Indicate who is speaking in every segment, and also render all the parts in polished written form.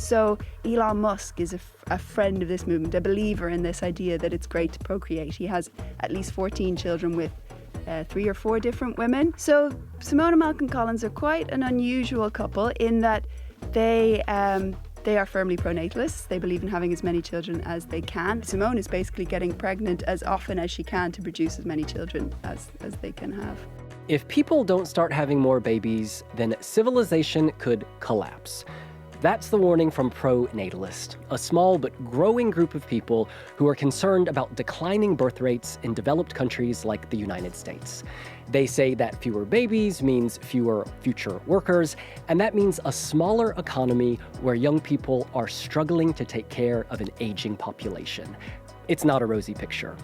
Speaker 1: So Elon Musk is a friend of this movement, a believer in this idea that it's great to procreate. He has at least 14 children with 3 or 4 different women. So Simone and Malcolm Collins are quite an unusual couple in that they are firmly pronatalists. They believe in having as many children as they can. Simone is basically getting pregnant as often as she can to produce as many children as they can have.
Speaker 2: If people don't start having more babies, then civilization could collapse. That's the warning from Pronatalists, a small but growing group of people who are concerned about declining birth rates in developed countries like the United States. They say that fewer babies means fewer future workers, and that means a smaller economy where young people are struggling to take care of an aging population. It's not a rosy picture.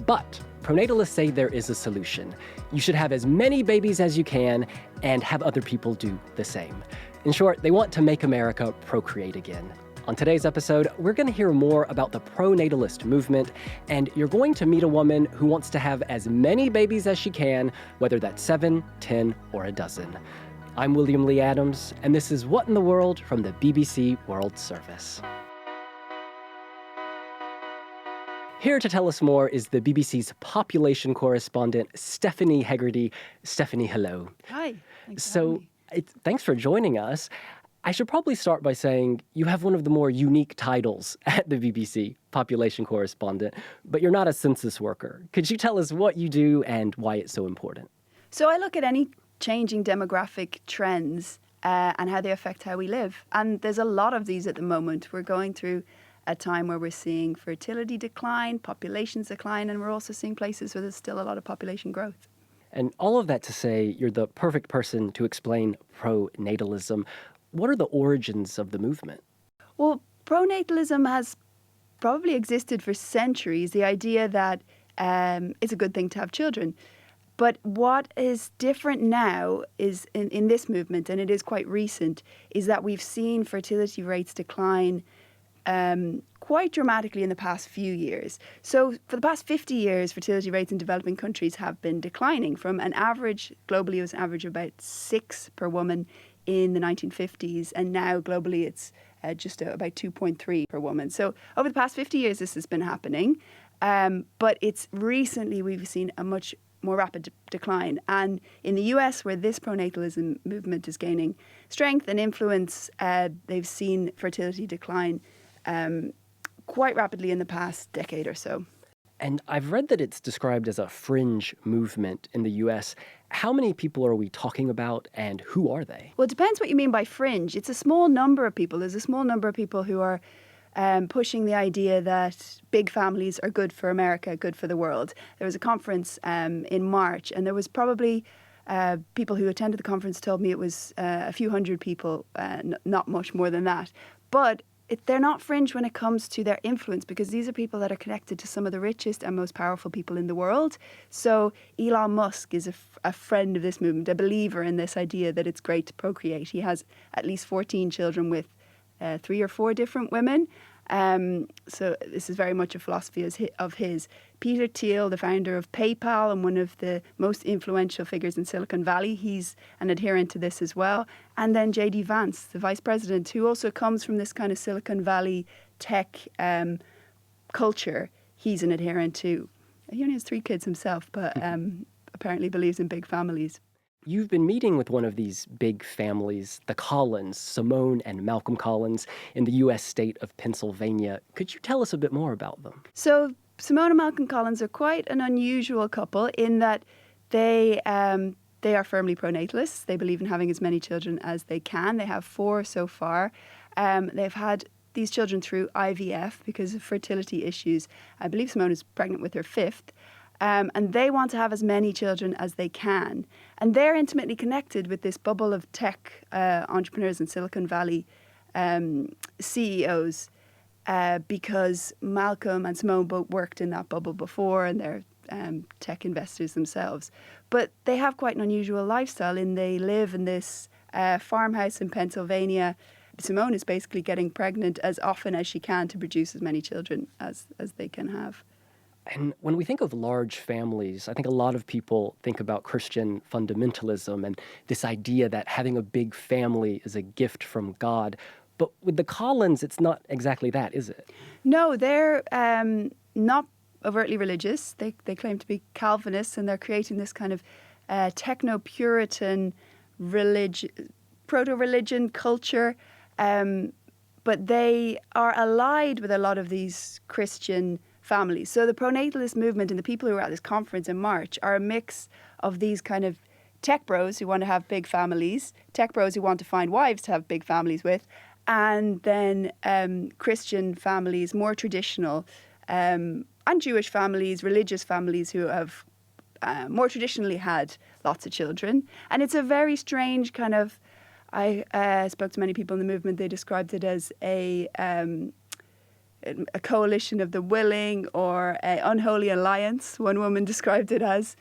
Speaker 2: But pronatalists say there is a solution. You should have as many babies as you can and have other people do the same. In short, they want to make America procreate again. On today's episode, we're going to hear more about the pronatalist movement, and you're going to meet a woman who wants to have as many babies as she can, whether that's 7, 10, or a dozen. I'm William Lee Adams, and this is What in the World from the BBC World Service. Here to tell us more is the BBC's population correspondent, Stephanie Hegarty. Stephanie, hello.
Speaker 1: Hi. Thanks for having me.
Speaker 2: Thanks for joining us. I should probably start by saying you have one of the more unique titles at the BBC, population correspondent, but you're not a census worker. Could you tell us what you do and why it's so important?
Speaker 1: So I look at any changing demographic trends and how they affect how we live. And there's a lot of these at the moment. We're going through a time where we're seeing fertility decline, populations decline, and we're also seeing places where there's still a lot of population growth.
Speaker 2: And all of that to say, you're the perfect person to explain pronatalism. What are the origins of the movement?
Speaker 1: Well, pronatalism has probably existed for centuries, the idea that it's a good thing to have children. But what is different now is in this movement, and it is quite recent, is that we've seen fertility rates decline quite dramatically in the past few years. So for the past 50 years, fertility rates in developing countries have been declining from an average, globally it was an average of about 6 per woman in the 1950s, and now globally it's just about 2.3 per woman. So over the past 50 years this has been happening, but it's recently we've seen a much more rapid decline. And in the US, where this pronatalism movement is gaining strength and influence, they've seen fertility decline quite rapidly in the past decade or so.
Speaker 2: And I've read that it's described as a fringe movement in the US. How many people are we talking about, and who are they?
Speaker 1: Well, it depends what you mean by fringe. It's a small number of people. There's a small number of people who are pushing the idea that big families are good for America, good for the world. There was a conference in March, and there was probably people who attended the conference told me it was a few hundred people, not much more than that. But they're not fringe when it comes to their influence, because these are people that are connected to some of the richest and most powerful people in the world. So Elon Musk is a friend of this movement, a believer in this idea that it's great to procreate. He has at least 14 children with 3 or 4 different women. So this is very much a philosophy of his. Peter Thiel, the founder of PayPal and one of the most influential figures in Silicon Valley, he's an adherent to this as well. And then J.D. Vance, the vice president, who also comes from this kind of Silicon Valley tech culture, he's an adherent too. He only has 3 kids himself, but apparently believes in big families.
Speaker 2: You've been meeting with one of these big families, the Collins, Simone and Malcolm Collins, in the U.S. state of Pennsylvania. Could you tell us a bit more about them?
Speaker 1: So Simone and Malcolm Collins are quite an unusual couple in that they are firmly pronatalists. They believe in having as many children as they can. They have 4 so far. They've had these children through IVF because of fertility issues. I believe Simone is pregnant with her 5th. And they want to have as many children as they can. And they're intimately connected with this bubble of tech entrepreneurs in Silicon Valley CEOs because Malcolm and Simone both worked in that bubble before, and they're tech investors themselves. But they have quite an unusual lifestyle in they live in this farmhouse in Pennsylvania. Simone is basically getting pregnant as often as she can to produce as many children as they can have.
Speaker 2: And when we think of large families, I think a lot of people think about Christian fundamentalism and this idea that having a big family is a gift from God. But with the Collins, it's not exactly that, is it?
Speaker 1: No, they're not overtly religious. They claim to be Calvinists, and they're creating this kind of techno-Puritan proto-religion culture. But they are allied with a lot of these Christian families. So the pronatalist movement and the people who are at this conference in March are a mix of these kind of tech bros who want to have big families, tech bros who want to find wives to have big families with, and then Christian families, more traditional, and Jewish families, religious families who have more traditionally had lots of children. And it's a very strange kind of, I spoke to many people in the movement, they described it as a coalition of the willing or an unholy alliance, one woman described it as,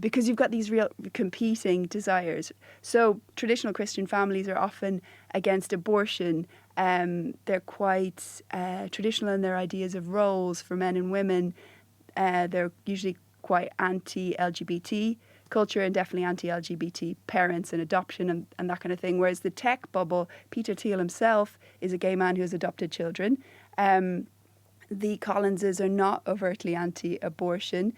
Speaker 1: because you've got these real competing desires. So traditional Christian families are often against abortion. They're quite traditional in their ideas of roles for men and women. They're usually quite anti-LGBT culture and definitely anti-LGBT parents and adoption and that kind of thing. Whereas the tech bubble, Peter Thiel himself is a gay man who has adopted children. The Collinses are not overtly anti-abortion.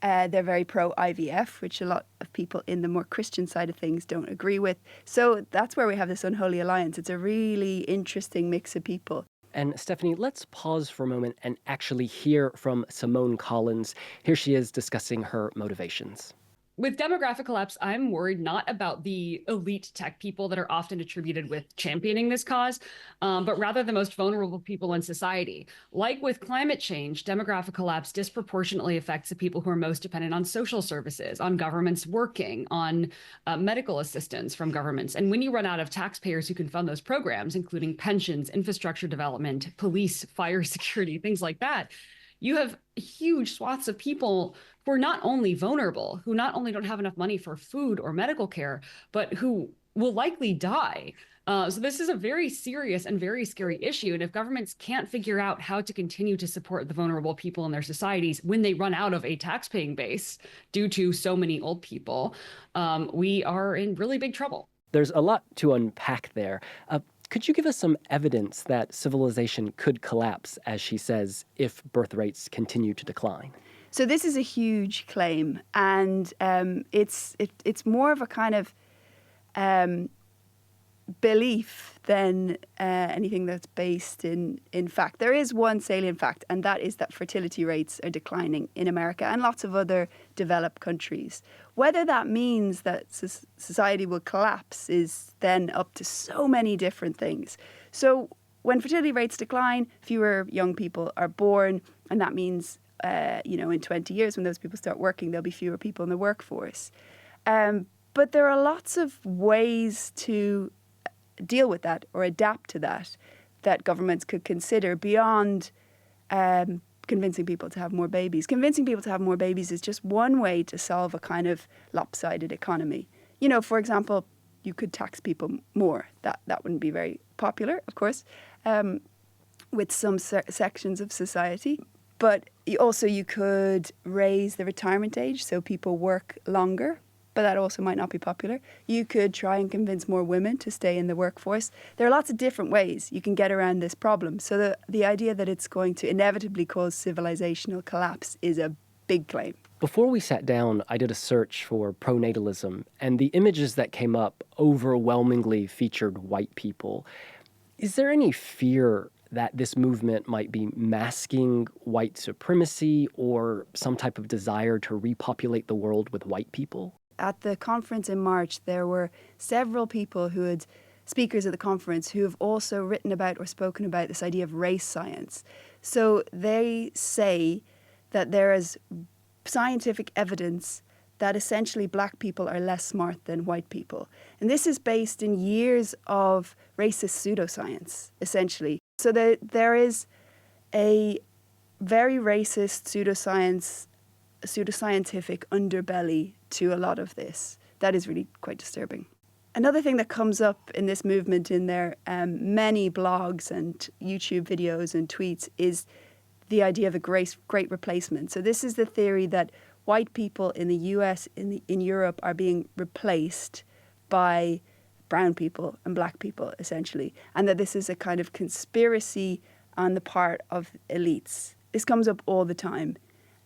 Speaker 1: They're very pro-IVF, which a lot of people in the more Christian side of things don't agree with. So that's where we have this unholy alliance. It's a really interesting mix of people.
Speaker 2: And Stephanie, let's pause for a moment and actually hear from Simone Collins. Here she is discussing her motivations.
Speaker 3: With demographic collapse, I'm worried not about the elite tech people that are often attributed with championing this cause, but rather the most vulnerable people in society. Like with climate change, demographic collapse disproportionately affects the people who are most dependent on social services, on governments working, on medical assistance from governments. And when you run out of taxpayers who can fund those programs, including pensions, infrastructure development, police, fire security, things like that, you have huge swaths of people who are not only vulnerable, who not only don't have enough money for food or medical care, but who will likely die. So this is a very serious and very scary issue. And if governments can't figure out how to continue to support the vulnerable people in their societies when they run out of a taxpaying base due to so many old people, we are in really big trouble.
Speaker 2: There's a lot to unpack there. Could you give us some evidence that civilization could collapse, as she says, if birth rates continue to decline?
Speaker 1: So this is a huge claim, and it's more of a kind of belief than anything that's based in fact. There is one salient fact, and that is that fertility rates are declining in America and lots of other developed countries. Whether that means that society will collapse is then up to so many different things. So when fertility rates decline, fewer young people are born, and that means in 20 years when those people start working, there'll be fewer people in the workforce. But there are lots of ways to deal with that or adapt to that governments could consider beyond convincing people to have more babies. Convincing people to have more babies is just one way to solve a kind of lopsided economy. For example, you could tax people more. That wouldn't be very popular, of course, with some sections of society. But you could raise the retirement age so people work longer, but that also might not be popular. You could try and convince more women to stay in the workforce. There are lots of different ways you can get around this problem. So the idea that it's going to inevitably cause civilizational collapse is a big claim.
Speaker 2: Before we sat down, I did a search for pronatalism, and the images that came up overwhelmingly featured white people. Is there any fear that this movement might be masking white supremacy or some type of desire to repopulate the world with white people?
Speaker 1: At the conference in March, there were several people speakers at the conference who have also written about or spoken about this idea of race science. So they say that there is scientific evidence that essentially black people are less smart than white people. And this is based in years of racist pseudoscience, essentially. So there is a very racist pseudoscientific underbelly to a lot of this. That is really quite disturbing. Another thing that comes up in this movement in their many blogs and YouTube videos and tweets is the idea of a great replacement. So this is the theory that white people in the US, in Europe, are being replaced by brown people and black people, essentially, and that this is a kind of conspiracy on the part of elites. This comes up all the time,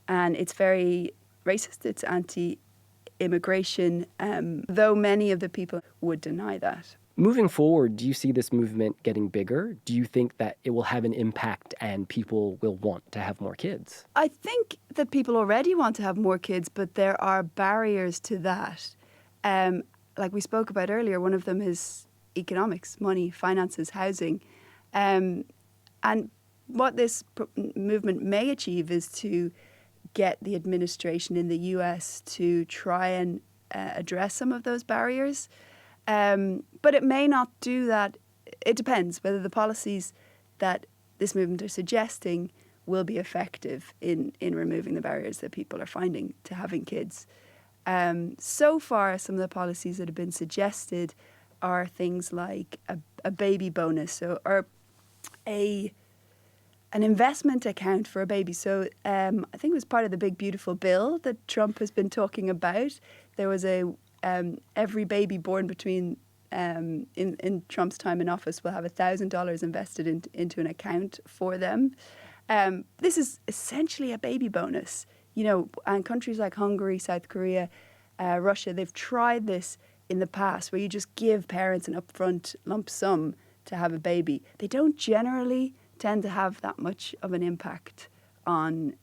Speaker 1: and it's very racist, it's anti-immigration, though many of the people would deny that.
Speaker 2: Moving forward, do you see this movement getting bigger? Do you think that it will have an impact and people will want to have more kids?
Speaker 1: I think that people already want to have more kids, but there are barriers to that. Like we spoke about earlier, one of them is economics, money, finances, housing. And what this movement may achieve is to get the administration in the US to try and address some of those barriers. But it may not do that. It depends whether the policies that this movement are suggesting will be effective in removing the barriers that people are finding to having kids. So far, some of the policies that have been suggested are things like a baby bonus or an investment account for a baby. So I think it was part of the big, beautiful bill that Trump has been talking about. There was every baby born between in Trump's time in office will have $1,000 invested into an account for them. This is essentially a baby bonus, and countries like Hungary, South Korea, Russia, they've tried this in the past where you just give parents an upfront lump sum to have a baby. They don't generally tend to have that much of an impact on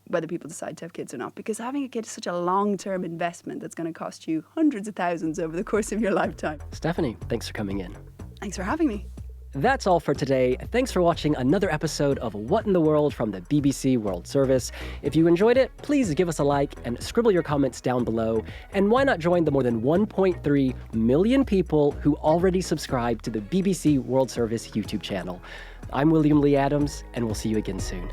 Speaker 1: whether people decide to have kids or not, because having a kid is such a long-term investment that's going to cost you hundreds of thousands over the course of your lifetime.
Speaker 2: Stephanie, thanks for coming in.
Speaker 1: Thanks for having me.
Speaker 2: That's all for today. Thanks for watching another episode of What in the World from the BBC World Service. If you enjoyed it, please give us a like and scribble your comments down below. And why not join the more than 1.3 million people who already subscribe to the BBC World Service YouTube channel. I'm William Lee Adams, and we'll see you again soon.